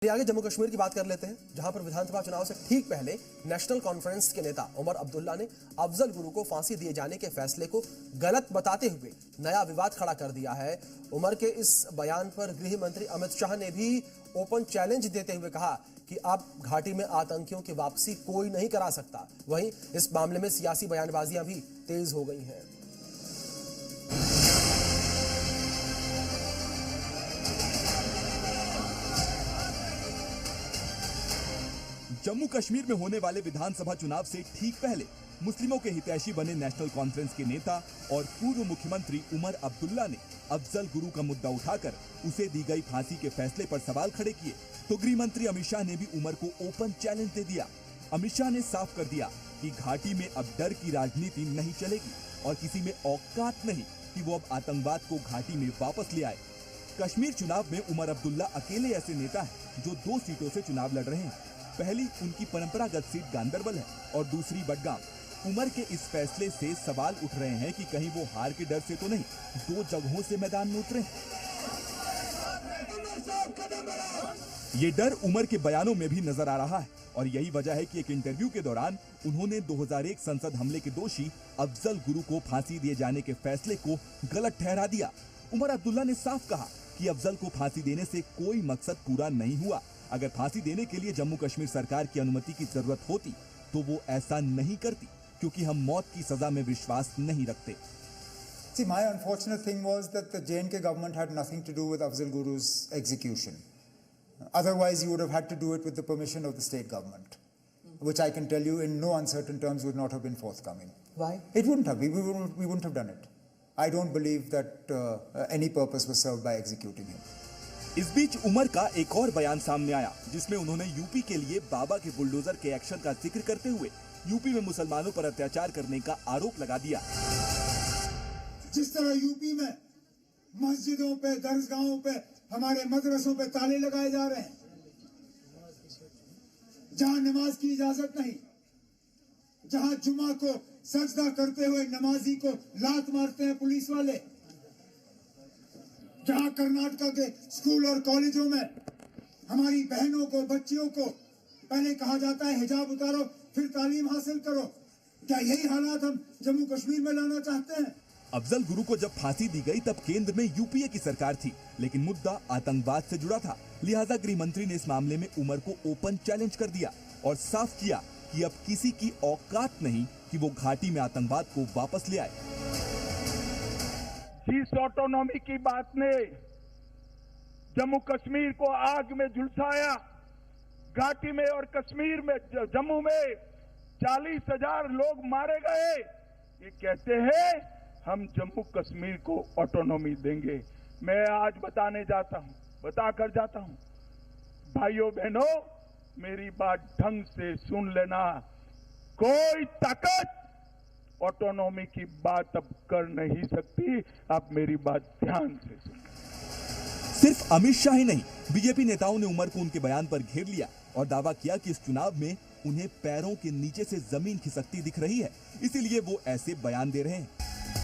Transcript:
आगे जम्मू कश्मीर की बात कर लेते हैं, जहां पर विधानसभा चुनाव से ठीक पहले नेशनल कॉन्फ्रेंस के नेता उमर अब्दुल्ला ने अफजल गुरु को फांसी दिए जाने के फैसले को गलत बताते हुए नया विवाद खड़ा कर दिया है। उमर के इस बयान पर गृह मंत्री अमित शाह ने भी ओपन चैलेंज देते हुए कहा कि अब घाटी में आतंकियों की वापसी कोई नहीं करा सकता। वहीं इस मामले में सियासी बयानबाजियां भी तेज हो गई हैं। जम्मू कश्मीर में होने वाले विधानसभा चुनाव से ठीक पहले मुस्लिमों के हितैषी बने नेशनल कॉन्फ्रेंस के नेता और पूर्व मुख्यमंत्री उमर अब्दुल्ला ने अफजल गुरु का मुद्दा उठाकर उसे दी गई फांसी के फैसले पर सवाल खड़े किए तो गृह मंत्री अमित शाह ने भी उमर को ओपन चैलेंज दे दिया। अमित शाह ने साफ कर दिया कि घाटी में अब डर की राजनीति नहीं चलेगी और किसी में औकात नहीं कि वो अब आतंकवाद को घाटी में वापस ले आए। कश्मीर चुनाव में उमर अब्दुल्ला अकेले ऐसे नेता है जो 2 सीटों से चुनाव लड़ रहे हैं। पहली उनकी परंपरागत सीट गांदरबल है और दूसरी बडगाम। उमर के इस फैसले से सवाल उठ रहे हैं कि कहीं वो हार के डर से तो नहीं 2 जगहों से मैदान में उतरे। ये डर उमर के बयानों में भी नजर आ रहा है और यही वजह है कि एक इंटरव्यू के दौरान उन्होंने 2001 संसद हमले के दोषी अफजल गुरु को फांसी दिए जाने के फैसले को गलत ठहरा दिया। उमर अब्दुल्ला ने साफ कहा कि अफजल को फांसी देने से कोई मकसद पूरा नहीं हुआ। अगर फांसी देने के लिए जम्मू कश्मीर सरकार की अनुमति की जरूरत होती तो वो ऐसा नहीं करती, क्योंकि हम मौत की सजा में विश्वास नहीं रखते। See, my unfortunate thing was that the J&K government had nothing to do with Afzal Guru's execution. Otherwise, you would have had to do it with the permission of the state government, which I can tell you in no uncertain terms would not have been forthcoming. Why? It wouldn't have. We wouldn't have done it. I don't believe that any purpose was served by executing him. इस बीच उमर का एक और बयान सामने आया जिसमें उन्होंने UP के लिए बाबा के बुलडोजर के एक्शन का जिक्र करते हुए यूपी में मुसलमानों पर अत्याचार करने का आरोप लगा दिया। जिस तरह यूपी में मस्जिदों पे, दरगाहों पे, हमारे मदरसों पे ताले लगाए जा रहे हैं, जहां नमाज की इजाजत नहीं, जहां जुमा को सजदा करते हुए नमाजी को लात मारते हैं पुलिस वाले, जहां कर्नाटक के स्कूल और कॉलेजों में हमारी बहनों को, बच्चियों को पहले कहा जाता है हिजाब उतारो फिर तालीम हासिल करो। क्या यही हालात हम जम्मू कश्मीर में लाना चाहते हैं? अफजल गुरु को जब फांसी दी गई तब केंद्र में यूपीए की सरकार थी, लेकिन मुद्दा आतंकवाद से जुड़ा था। लिहाजा गृह मंत्री ने इस मामले में उमर को ओपन चैलेंज कर दिया और साफ किया कि अब किसी की औकात नहीं कि वो घाटी में आतंकवाद को वापस ले आए। जिस ऑटोनॉमी की बात ने जम्मू कश्मीर को आग में झुलसाया, घाटी में और कश्मीर में, जम्मू में 40,000 लोग मारे गए, ये कहते हैं हम जम्मू कश्मीर को ऑटोनॉमी देंगे। मैं आज बताकर जाता हूं, भाइयों बहनों, मेरी बात ढंग से सुन लेना। कोई ताकत ऑटोनॉमी की बात अब कर नहीं सकती। आप मेरी बात ध्यान से सुनिए। सिर्फ अमित शाह ही नहीं, बीजेपी नेताओं ने उमर को उनके बयान पर घेर लिया और दावा किया कि इस चुनाव में उन्हें पैरों के नीचे से जमीन खिसकती दिख रही है, इसीलिए वो ऐसे बयान दे रहे हैं।